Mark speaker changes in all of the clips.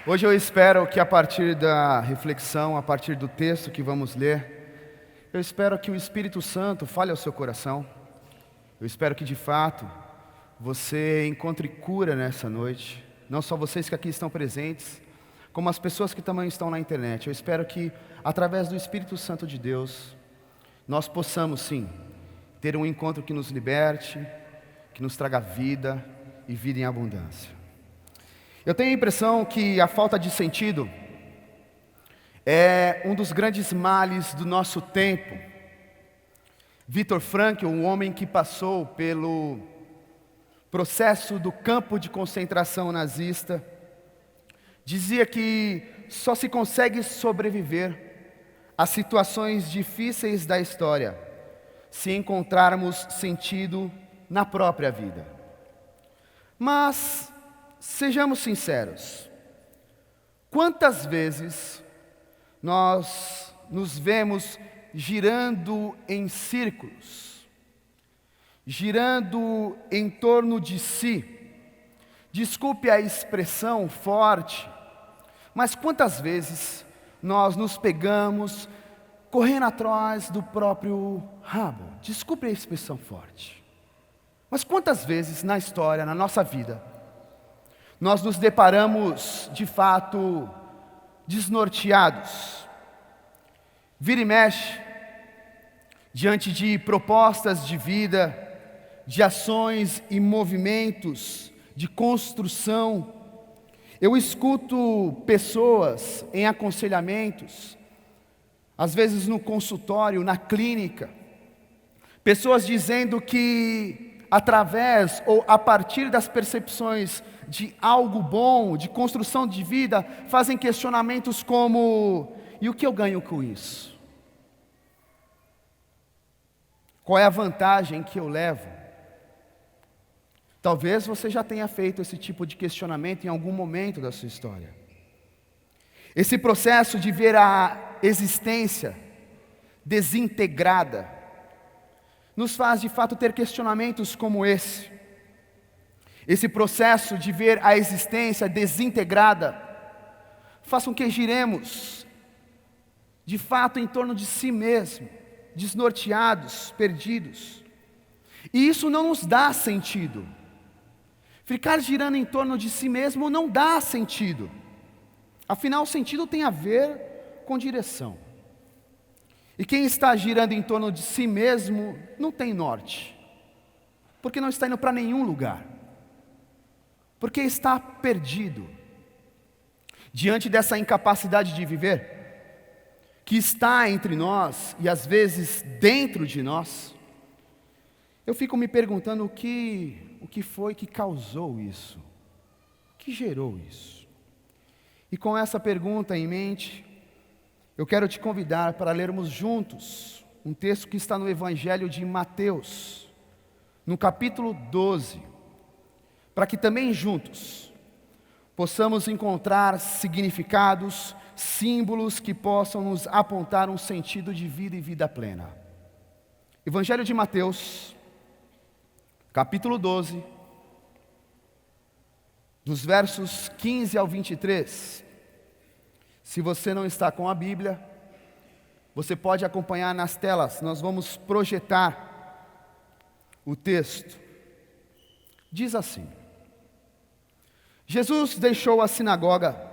Speaker 1: Hoje eu espero que a partir da reflexão, a partir do texto que vamos ler, eu espero que o Espírito Santo fale ao seu coração. Eu espero que de fato você encontre cura nessa noite. Não só vocês que aqui estão presentes, como as pessoas que também estão na internet. Eu espero que através do Espírito Santo de Deus, nós possamos sim, ter um encontro que nos liberte, que nos traga vida e vida em abundância. Eu tenho a impressão que a falta de sentido é um dos grandes males do nosso tempo. Viktor Frankl, um homem que passou pelo processo do campo de concentração nazista, dizia que só se consegue sobreviver às situações difíceis da história se encontrarmos sentido na própria vida. Mas sejamos sinceros, quantas vezes nós nos vemos girando em círculos, girando em torno de si? Desculpe a expressão forte, mas quantas vezes nós nos pegamos correndo atrás do próprio rabo? Desculpe a expressão forte, mas quantas vezes na história, na nossa vida, nós nos deparamos, de fato, desnorteados. Vira e mexe, diante de propostas de vida, de ações e movimentos de construção, eu escuto pessoas em aconselhamentos, às vezes no consultório, na clínica, pessoas dizendo que através ou a partir das percepções de algo bom, de construção de vida, fazem questionamentos como: e o que eu ganho com isso? Qual é a vantagem que eu levo? Talvez você já tenha feito esse tipo de questionamento em algum momento da sua história. Esse processo de ver a existência desintegrada nos faz de fato ter questionamentos como esse. Esse processo de ver a existência desintegrada faz com que giremos de fato em torno de si mesmo, desnorteados, perdidos. E isso não nos dá sentido. Ficar girando em torno de si mesmo não dá sentido. Afinal, o sentido tem a ver com direção. E quem está girando em torno de si mesmo não tem norte, porque não está indo para nenhum lugar, porque está perdido. Diante dessa incapacidade de viver, que está entre nós e às vezes dentro de nós, eu fico me perguntando o que foi que causou isso, o que gerou isso. E com essa pergunta em mente, eu quero te convidar para lermos juntos um texto que está no Evangelho de Mateus, no capítulo 12, para que também juntos possamos encontrar significados, símbolos que possam nos apontar um sentido de vida e vida plena. Evangelho de Mateus, capítulo 12, dos versos 15 ao 23. Se você não está com a Bíblia, você pode acompanhar nas telas. Nós vamos projetar o texto. Diz assim: Jesus deixou a sinagoga,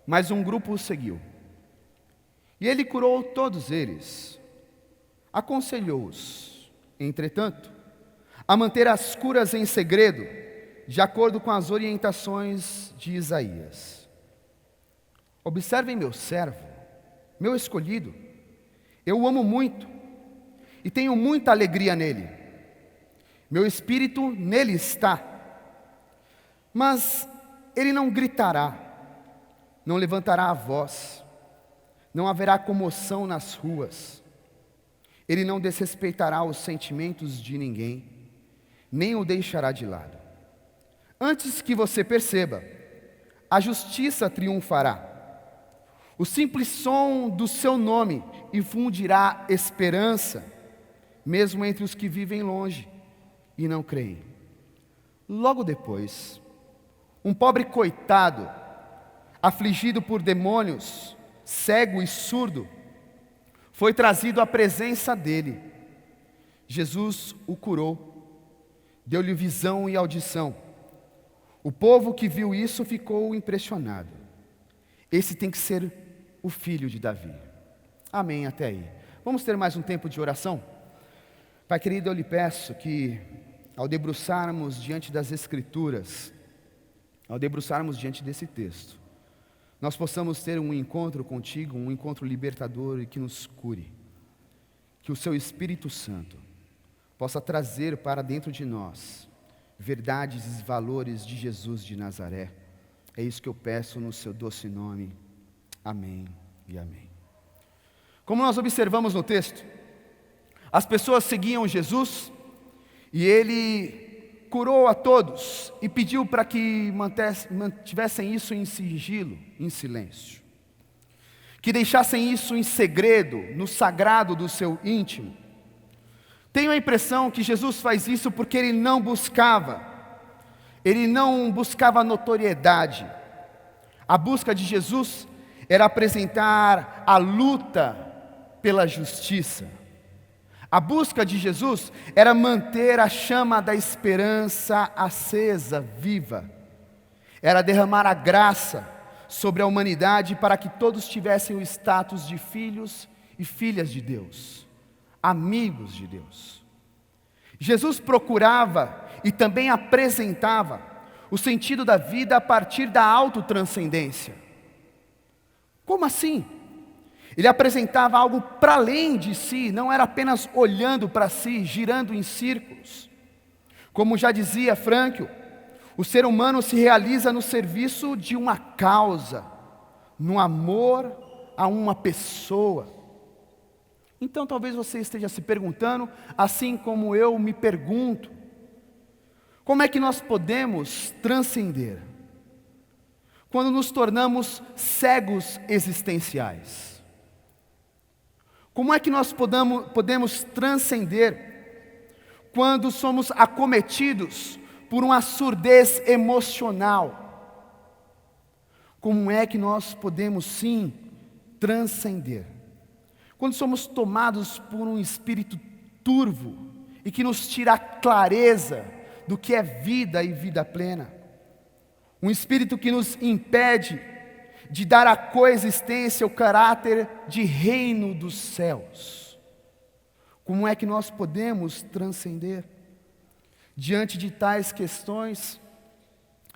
Speaker 1: mas um grupo o seguiu. E ele curou todos eles. Aconselhou-os, entretanto, a manter as curas em segredo, de acordo com as orientações de Isaías. Observem meu servo, meu escolhido. Eu o amo muito e tenho muita alegria nele. Meu espírito nele está. Mas ele não gritará, não levantará a voz, não haverá comoção nas ruas. Ele não desrespeitará os sentimentos de ninguém, nem o deixará de lado. Antes que você perceba, a justiça triunfará. O simples som do seu nome infundirá esperança, mesmo entre os que vivem longe e não creem. Logo depois, um pobre coitado afligido por demônios, cego e surdo, foi trazido à presença dele. Jesus o curou, deu-lhe visão e audição. O povo que viu isso ficou impressionado. Esse tem que ser o filho de Davi. Amém, até aí. Vamos ter mais um tempo de oração? Pai querido, eu lhe peço que, ao debruçarmos diante das Escrituras, ao debruçarmos diante desse texto, nós possamos ter um encontro contigo, um encontro libertador e que nos cure. Que o Seu Espírito Santo possa trazer para dentro de nós verdades e valores de Jesus de Nazaré. É isso que eu peço no Seu doce nome. Amém e amém. Como nós observamos no texto, as pessoas seguiam Jesus e Ele curou a todos e pediu para que mantivessem isso em sigilo, em silêncio. Que deixassem isso em segredo, no sagrado do seu íntimo. Tenho a impressão que Jesus faz isso porque Ele não buscava notoriedade. A busca de Jesus era apresentar a luta pela justiça. A busca de Jesus era manter a chama da esperança acesa, viva. Era derramar a graça sobre a humanidade para que todos tivessem o status de filhos e filhas de Deus, amigos de Deus. Jesus procurava e também apresentava o sentido da vida a partir da autotranscendência. Como assim? Ele apresentava algo para além de si, não era apenas olhando para si, girando em círculos. Como já dizia Frankl, o ser humano se realiza no serviço de uma causa, no amor a uma pessoa. Então talvez você esteja se perguntando, assim como eu me pergunto, como é que nós podemos transcender quando nos tornamos cegos existenciais? Como é que nós podemos transcender quando somos acometidos por uma surdez emocional? Como é que nós podemos sim transcender quando somos tomados por um espírito turvo e que nos tira a clareza do que é vida e vida plena? Um espírito que nos impede de dar à coexistência o caráter de reino dos céus. Como é que nós podemos transcender diante de tais questões?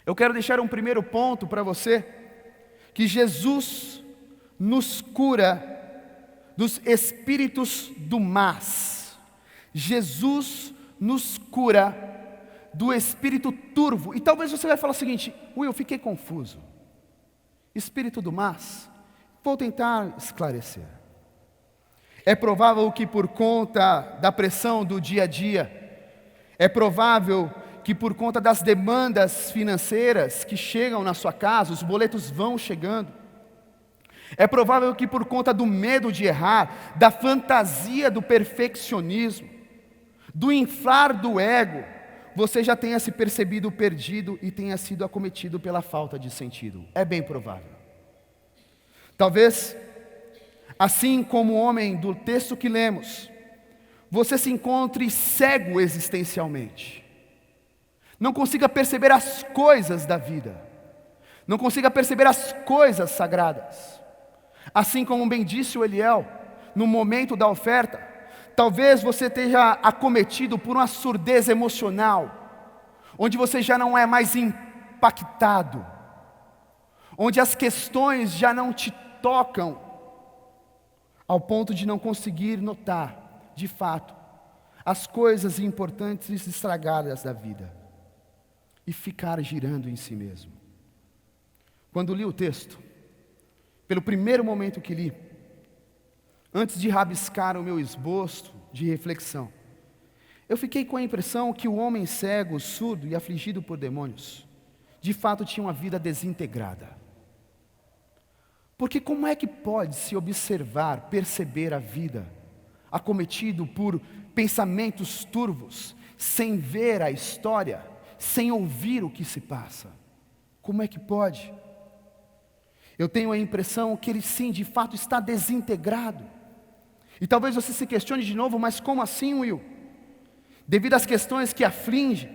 Speaker 1: Eu quero deixar um primeiro ponto para você, que Jesus nos cura dos espíritos do mas. Jesus nos cura do espírito turvo. E talvez você vai falar o seguinte: Will, eu fiquei confuso. Espírito do mas, vou tentar esclarecer. É provável que por conta da pressão do dia a dia, é provável que por conta das demandas financeiras que chegam na sua casa, os boletos vão chegando, é provável que por conta do medo de errar, da fantasia do perfeccionismo, do inflar do ego, você já tenha se percebido perdido e tenha sido acometido pela falta de sentido. É bem provável. Talvez, assim como o homem do texto que lemos, você se encontre cego existencialmente. Não consiga perceber as coisas da vida. Não consiga perceber as coisas sagradas. Assim como bem disse o Eliel, no momento da oferta, talvez você esteja acometido por uma surdez emocional, onde você já não é mais impactado, onde as questões já não te tocam, ao ponto de não conseguir notar, de fato, as coisas importantes e estragadas da vida, e ficar girando em si mesmo. Quando li o texto, pelo primeiro momento que li, antes de rabiscar o meu esboço de reflexão, eu fiquei com a impressão que o homem cego, surdo e afligido por demônios, de fato tinha uma vida desintegrada. Porque como é que pode se observar, perceber a vida, acometido por pensamentos turvos, sem ver a história, sem ouvir o que se passa? Como é que pode? eu tenho a impressão que ele sim, de fato, está desintegrado. E talvez você se questione de novo, mas como assim, Will? Devido às questões que afligem,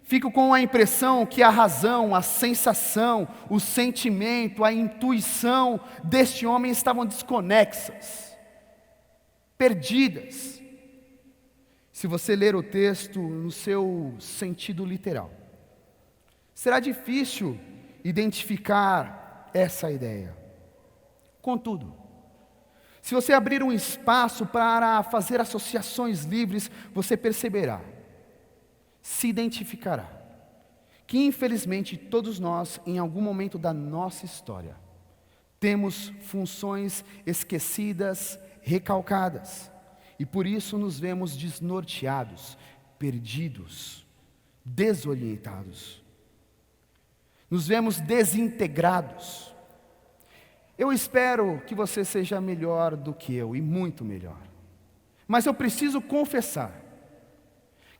Speaker 1: fico com a impressão que a razão, a sensação, o sentimento, a intuição deste homem estavam desconexas, perdidas. Se você ler o texto no seu sentido literal, será difícil identificar essa ideia. Contudo, se você abrir um espaço para fazer associações livres, você perceberá, se identificará, que infelizmente todos nós, em algum momento da nossa história, temos funções esquecidas, recalcadas, e por isso nos vemos desnorteados, perdidos, desorientados. Nos vemos desintegrados. Eu espero que você seja melhor do que eu, e muito melhor. Mas eu preciso confessar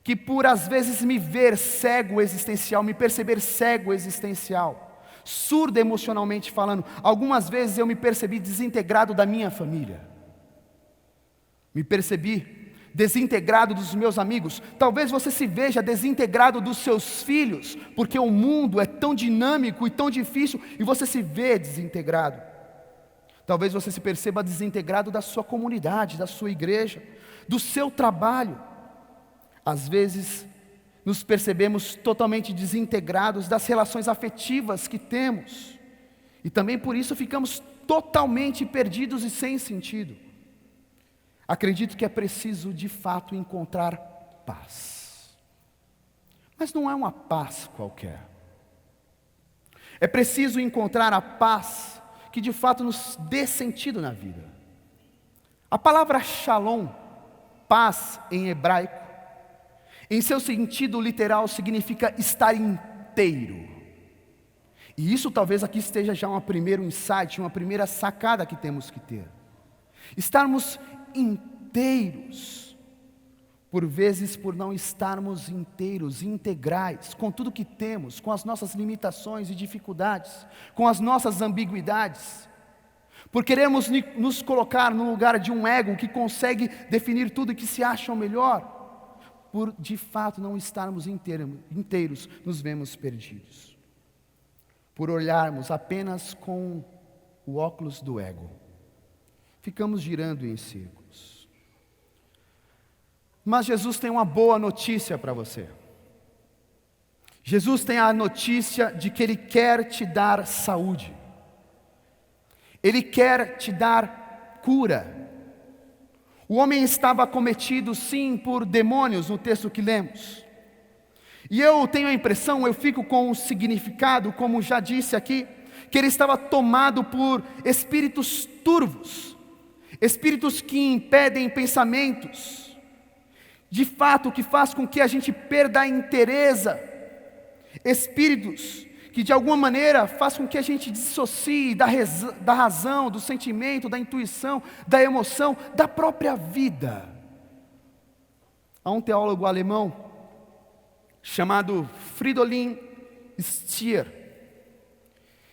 Speaker 1: que por às vezes me ver cego existencial, me perceber cego existencial, surdo emocionalmente falando, algumas vezes eu me percebi desintegrado da minha família. Me percebi desintegrado dos meus amigos. Talvez você se veja desintegrado dos seus filhos, porque o mundo é tão dinâmico e tão difícil, e você se vê desintegrado. Talvez você se perceba desintegrado da sua comunidade, da sua igreja, do seu trabalho. Às vezes, nos percebemos totalmente desintegrados das relações afetivas que temos, e também por isso ficamos totalmente perdidos e sem sentido. Acredito que é preciso de fato encontrar paz, mas não é uma paz qualquer. É preciso encontrar a paz que de fato nos dê sentido na vida. A palavra shalom, paz em hebraico, em seu sentido literal significa estar inteiro. E isso talvez aqui esteja já um primeiro insight, uma primeira sacada que temos que ter. Estarmos inteiros, por vezes por não estarmos inteiros, integrais, com tudo que temos, com as nossas limitações e dificuldades, com as nossas ambiguidades, por queremos nos colocar no lugar de um ego que consegue definir tudo e que se acha o melhor, por de fato não estarmos inteiros, nos vemos perdidos, por olharmos apenas com o óculos do ego, ficamos girando em círculos. Mas Jesus tem uma boa notícia para você. Jesus tem a notícia de que Ele quer te dar saúde. Ele quer te dar cura. O homem estava acometido sim por demônios no texto que lemos. E eu tenho a impressão, eu fico com o significado, como já disse aqui, que ele estava tomado por espíritos turvos, espíritos que impedem pensamentos, de fato que faz com que a gente perda a inteireza, espíritos que de alguma maneira faz com que a gente dissocie da razão, do sentimento, da intuição, da emoção, da própria vida. Há um teólogo alemão chamado Fridolin Stier,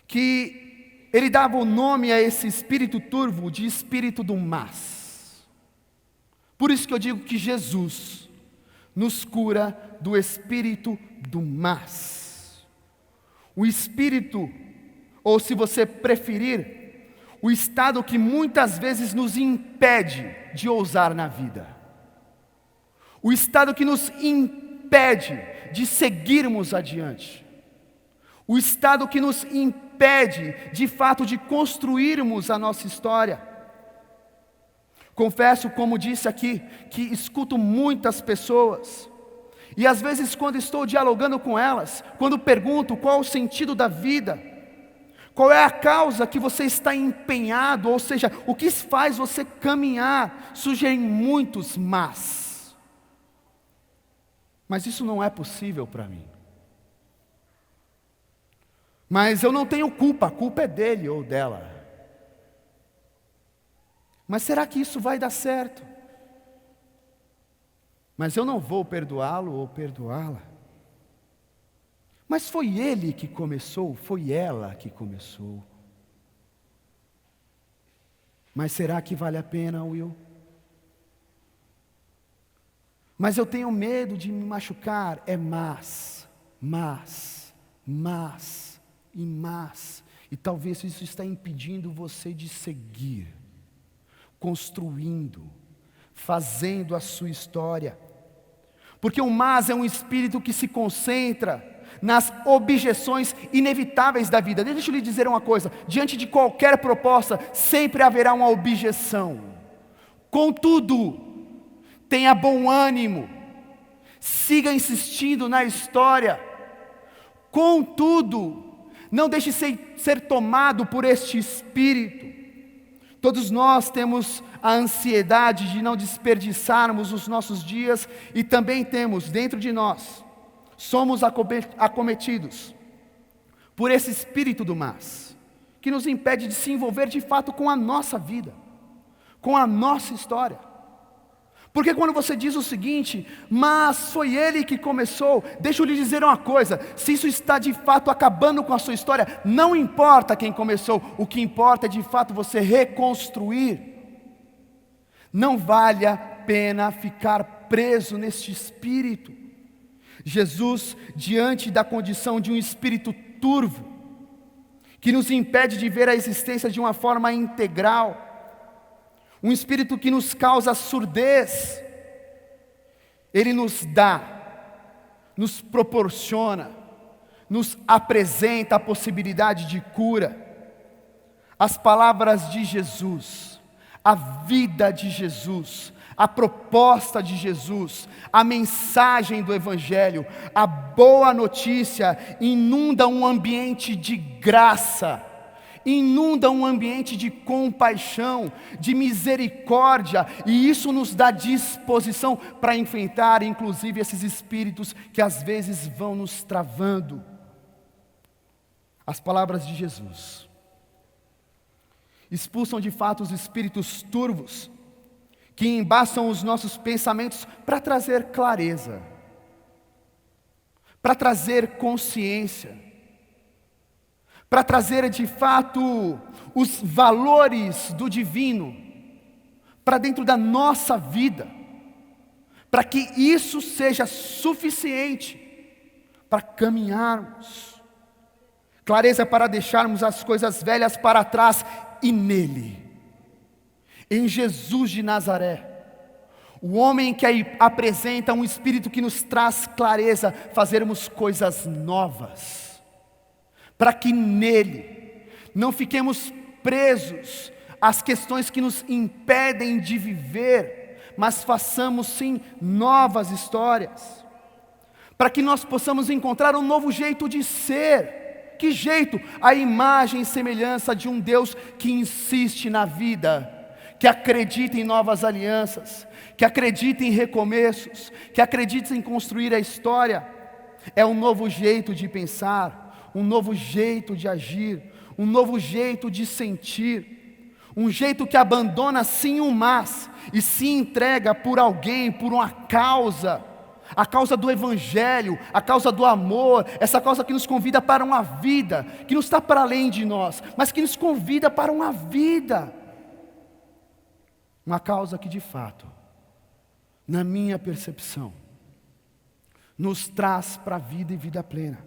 Speaker 1: que ele dava o nome a esse espírito turvo de espírito do mas. Por isso que eu digo que Jesus nos cura do espírito do mas. O espírito, ou se você preferir, o estado que muitas vezes nos impede de ousar na vida. O estado que nos impede de seguirmos adiante. O estado que nos impede, de fato, de construirmos a nossa história. Confesso, como disse aqui, que escuto muitas pessoas, e às vezes quando estou dialogando com elas, quando pergunto qual o sentido da vida, qual é a causa que você está empenhado, ou seja, o que faz você caminhar, surgem muitos mas isso não é possível para mim. Mas eu não tenho culpa, a culpa é dele ou dela. Mas será que isso vai dar certo? Mas eu não vou perdoá-lo ou perdoá-la. Mas foi ele que começou, foi ela que começou. Mas será que vale a pena, Will? Mas eu tenho medo de me machucar. É mas. E talvez isso está impedindo você de seguir, construindo, fazendo a sua história. Porque o mas é um espírito que se concentra nas objeções inevitáveis da vida. Deixa eu lhe dizer uma coisa: diante de qualquer proposta, sempre haverá uma objeção. Contudo, tenha bom ânimo, siga insistindo na história. Contudo, não deixe ser tomado por este espírito. Todos nós temos a ansiedade de não desperdiçarmos os nossos dias, e também temos dentro de nós, somos acometidos por esse espírito do mas, que nos impede de se envolver de fato com a nossa vida, com a nossa história. Porque quando você diz o seguinte, mas foi ele que começou, deixa eu lhe dizer uma coisa: se isso está de fato acabando com a sua história, não importa quem começou, o que importa é de fato você reconstruir. Não vale a pena ficar preso neste espírito. Jesus, diante da condição de um espírito turvo, que nos impede de ver a existência de uma forma integral, um espírito que nos causa surdez, ele nos dá, nos proporciona, nos apresenta a possibilidade de cura. As palavras de Jesus, a vida de Jesus, a proposta de Jesus, a mensagem do Evangelho, a boa notícia inunda um ambiente de graça, inunda um ambiente de compaixão, de misericórdia, e isso nos dá disposição para enfrentar inclusive esses espíritos que às vezes vão nos travando. As palavras de Jesus expulsam de fato os espíritos turvos, que embaçam os nossos pensamentos para trazer clareza, para trazer consciência, para trazer de fato os valores do divino para dentro da nossa vida, para que isso seja suficiente para caminharmos. Clareza para deixarmos as coisas velhas para trás e nele, em Jesus de Nazaré, o homem que aí apresenta um espírito que nos traz clareza, fazermos coisas novas, para que nele não fiquemos presos às questões que nos impedem de viver, mas façamos sim novas histórias, para que nós possamos encontrar um novo jeito de ser. Que jeito? A imagem e semelhança de um Deus que insiste na vida, que acredita em novas alianças, que acredita em recomeços, que acredita em construir a história. É um novo jeito de pensar, um novo jeito de agir, um novo jeito de sentir, um jeito que abandona sim o mas e se entrega por alguém, por uma causa, a causa do Evangelho, a causa do amor, essa causa que nos convida para uma vida, que não está para além de nós, mas que nos convida para uma vida. Uma causa que de fato, na minha percepção, nos traz para a vida e vida plena,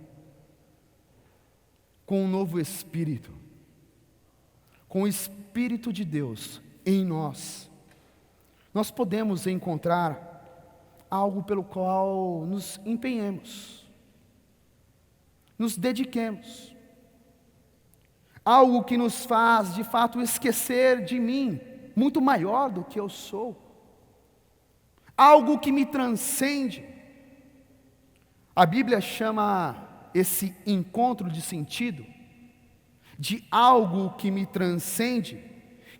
Speaker 1: com um novo Espírito, com o Espírito de Deus em nós. Nós podemos encontrar algo pelo qual nos empenhemos, nos dediquemos, algo que nos faz de fato esquecer de mim, muito maior do que eu sou, algo que me transcende. A Bíblia chama esse encontro de sentido de algo que me transcende,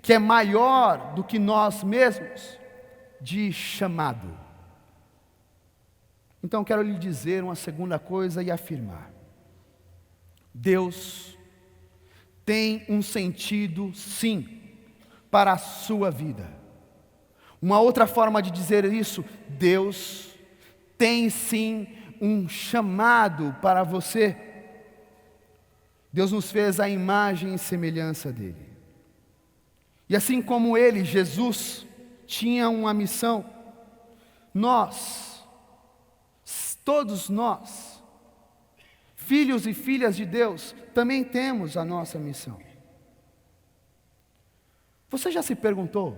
Speaker 1: que é maior do que nós mesmos, de chamado. Então quero lhe dizer uma segunda coisa e afirmar: Deus tem um sentido sim para a sua vida. Uma outra forma de dizer isso: Deus tem sim um chamado para você. Deus nos fez a imagem e semelhança dele. E assim como ele, Jesus, tinha uma missão, nós, todos nós, filhos e filhas de Deus, também temos a nossa missão. Você já se perguntou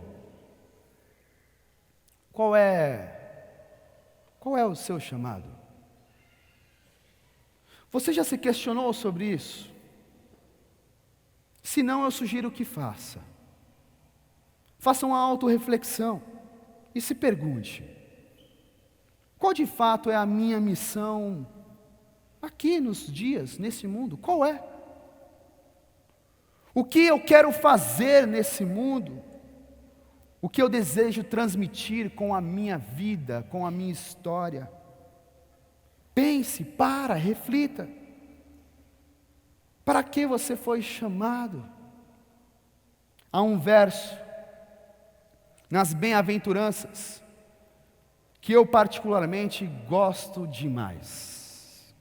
Speaker 1: qual é o seu chamado? Você já se questionou sobre isso? Se não, eu sugiro que faça. Faça uma autorreflexão e se pergunte: qual de fato é a minha missão aqui nos dias, nesse mundo? Qual é? O que eu quero fazer nesse mundo? O que eu desejo transmitir com a minha vida, com a minha história? Pense, reflita. Para que você foi chamado? Há um verso nas bem-aventuranças que eu particularmente gosto demais.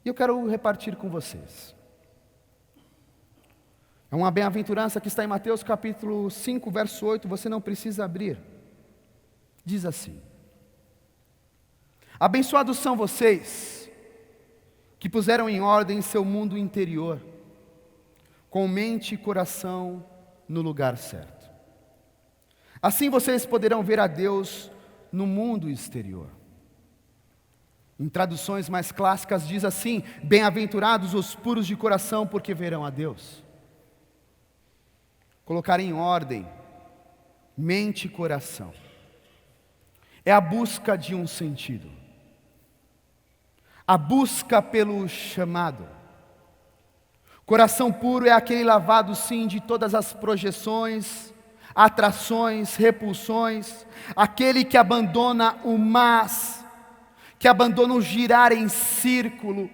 Speaker 1: E eu quero repartir com vocês. É uma bem-aventurança que está em Mateus capítulo 5, verso 8, você não precisa abrir. Diz assim: abençoados são vocês que puseram em ordem seu mundo interior, com mente e coração no lugar certo. Assim vocês poderão ver a Deus no mundo exterior. Em traduções mais clássicas diz assim: bem-aventurados os puros de coração, porque verão a Deus. Colocar em ordem mente e coração é a busca de um sentido, a busca pelo chamado. Coração puro é aquele lavado sim de todas as projeções, atrações, repulsões, aquele que abandona o mas, que abandona o girar em círculo,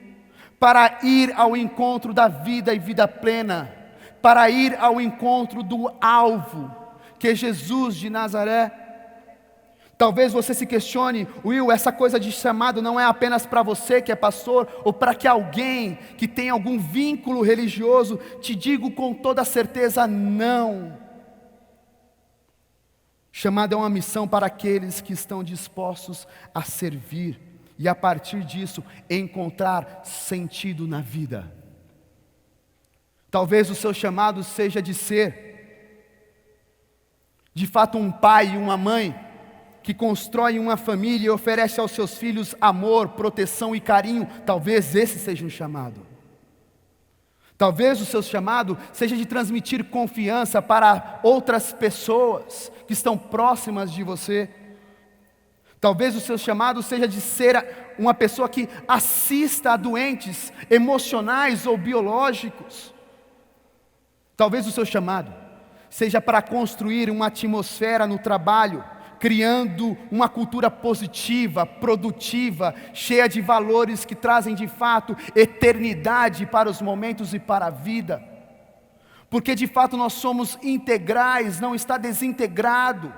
Speaker 1: para ir ao encontro da vida e vida plena, para ir ao encontro do alvo, que é Jesus de Nazaré. Talvez você se questione: Will, essa coisa de chamado não é apenas para você que é pastor, ou para que alguém que tem algum vínculo religioso. Te digo com toda certeza, não. Chamado é uma missão para aqueles que estão dispostos a servir, e a partir disso, encontrar sentido na vida. Talvez o seu chamado seja de ser, de fato, um pai e uma mãe, que constrói uma família e oferece aos seus filhos amor, proteção e carinho. Talvez esse seja um chamado. Talvez o seu chamado seja de transmitir confiança para outras pessoas que estão próximas de você. Talvez o seu chamado seja de ser uma pessoa que assista a doentes emocionais ou biológicos. Talvez o seu chamado seja para construir uma atmosfera no trabalho, criando uma cultura positiva, produtiva, cheia de valores que trazem de fato eternidade para os momentos e para a vida. Porque de fato nós somos integrais, não está desintegrado.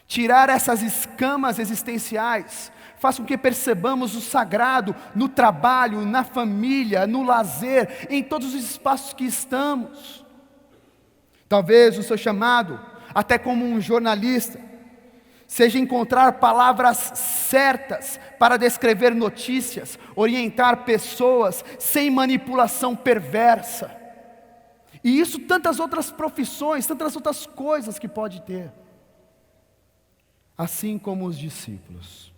Speaker 1: Tirar essas escamas existenciais faz com que percebamos o sagrado no trabalho, na família, no lazer, em todos os espaços que estamos. Talvez o seu chamado, até como um jornalista, seja encontrar palavras certas para descrever notícias, orientar pessoas sem manipulação perversa. E isso tantas outras profissões, tantas outras coisas que pode ter. Assim como os discípulos,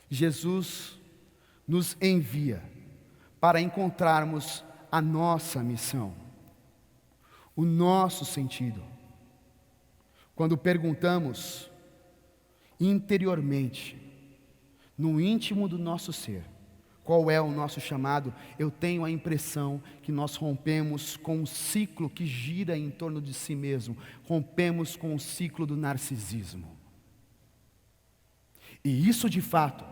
Speaker 1: Jesus nos envia para encontrarmos a nossa missão, o nosso sentido. Quando perguntamos interiormente, no íntimo do nosso ser, qual é o nosso chamado, eu tenho a impressão que nós rompemos com um ciclo que gira em torno de si mesmo, rompemos com o ciclo do narcisismo. E isso de fato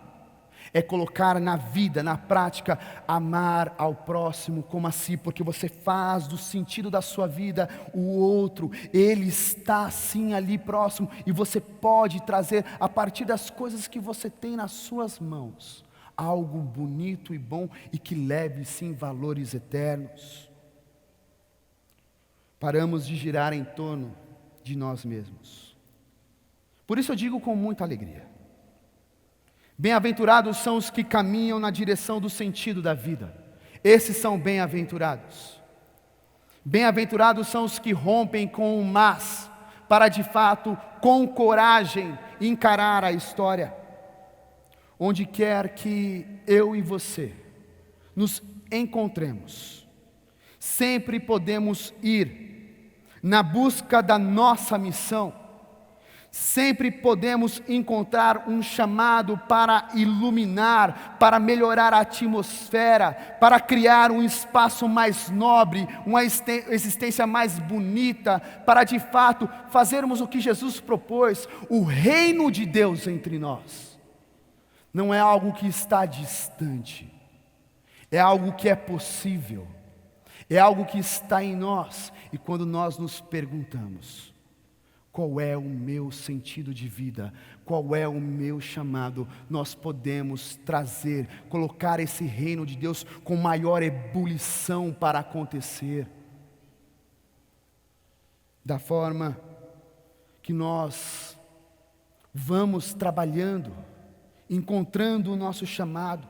Speaker 1: é colocar na vida, na prática, amar ao próximo como a si, porque você faz do sentido da sua vida o outro, ele está sim ali próximo, e você pode trazer a partir das coisas que você tem nas suas mãos, algo bonito e bom e que leve sim valores eternos. paramos de girar em torno de nós mesmos. Por isso eu digo com muita alegria: bem-aventurados são os que caminham na direção do sentido da vida. Esses são bem-aventurados. Bem-aventurados são os que rompem com o mas, para de fato, com coragem, encarar a história. Onde quer que eu e você nos encontremos, sempre podemos ir na busca da nossa missão. Sempre podemos encontrar um chamado para iluminar, para melhorar a atmosfera, para criar um espaço mais nobre, uma existência mais bonita, para de fato fazermos o que Jesus propôs, o reino de Deus entre nós. Não é algo que está distante, é algo que é possível, é algo que está em nós. E quando nós nos perguntamos: qual é o meu sentido de vida? Qual é o meu chamado? Nós podemos trazer, colocar esse reino de Deus com maior ebulição para acontecer. Da forma que nós vamos trabalhando, encontrando o nosso chamado,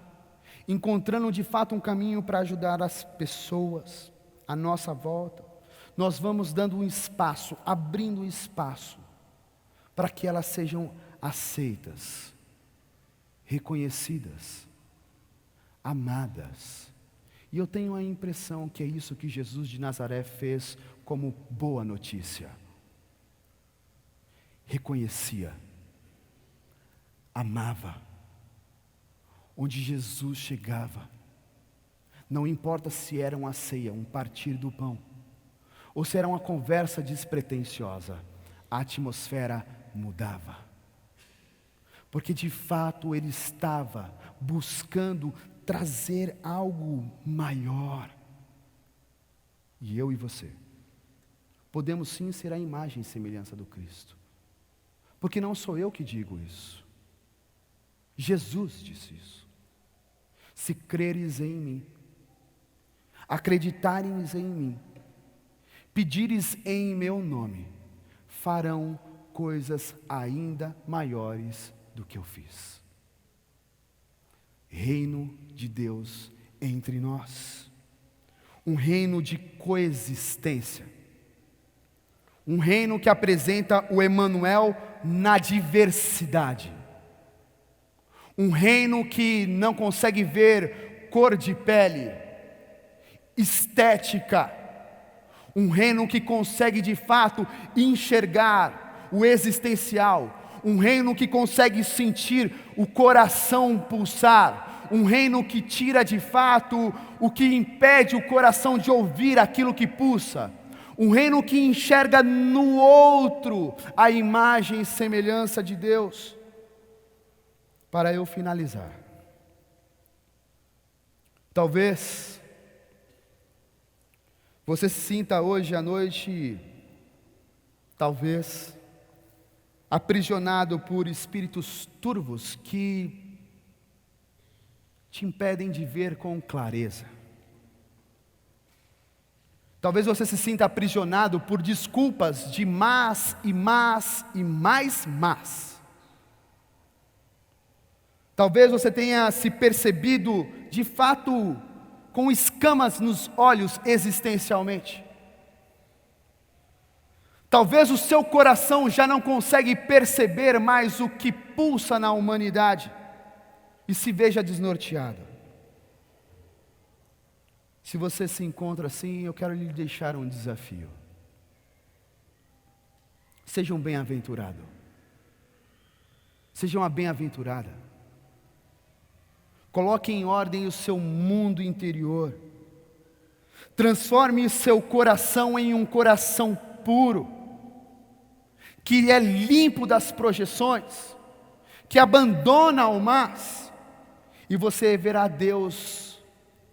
Speaker 1: encontrando de fato um caminho para ajudar as pessoas à nossa volta, nós vamos dando um espaço, abrindo um espaço, para que elas sejam aceitas, reconhecidas, amadas. E eu tenho a impressão que é isso que Jesus de Nazaré fez como boa notícia. Reconhecia, amava. Onde Jesus chegava, não importa se era uma ceia, um partir do pão, ou se era uma conversa despretensiosa, a atmosfera mudava. Porque de fato ele estava buscando trazer algo maior. E eu e você podemos sim ser a imagem e semelhança do Cristo. Porque não sou eu que digo isso. Jesus disse isso. Se creres em mim, acreditares em mim, pedires em meu nome, farão coisas ainda maiores do que eu fiz. Reino de Deus entre nós. Um reino de coexistência. Um reino que apresenta o Emanuel na diversidade. Um reino que não consegue ver cor de pele, estética. Um reino que consegue de fato enxergar o existencial. Um reino que consegue sentir o coração pulsar. Um reino que tira de fato o que impede o coração de ouvir aquilo que pulsa. Um reino que enxerga no outro a imagem e semelhança de Deus. Para eu finalizar, talvez você se sinta hoje à noite, talvez, aprisionado por espíritos turvos que te impedem de ver com clareza. Talvez você se sinta aprisionado por desculpas de mas e mais mas. Talvez você tenha se percebido, de fato, com escamas nos olhos existencialmente. Talvez o seu coração já não consegue perceber mais o que pulsa na humanidade e se veja desnorteado. Se você se encontra assim, eu quero lhe deixar um desafio. Seja um bem-aventurado. Seja uma bem-aventurada. Coloque em ordem o seu mundo interior. Transforme o seu coração em um coração puro, que é limpo das projeções, que abandona o mas, e você verá Deus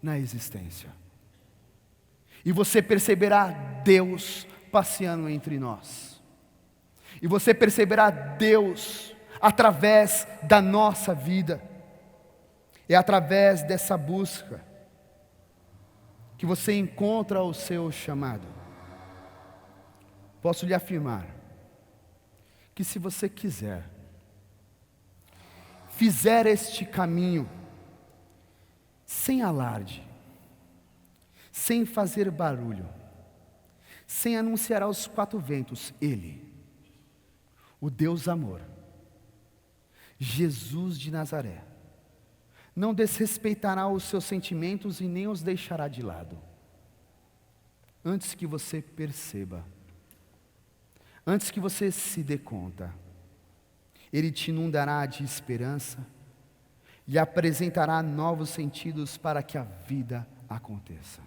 Speaker 1: na existência. E você perceberá Deus passeando entre nós. E você perceberá Deus através da nossa vida. É através dessa busca que você encontra o seu chamado. posso lhe afirmar que se você quiser, fizer este caminho sem alarde, sem fazer barulho, sem anunciar aos quatro ventos, Ele, o Deus amor, Jesus de Nazaré, não desrespeitará os seus sentimentos e nem os deixará de lado. Antes que você perceba, antes que você se dê conta, Ele te inundará de esperança e apresentará novos sentidos para que a vida aconteça.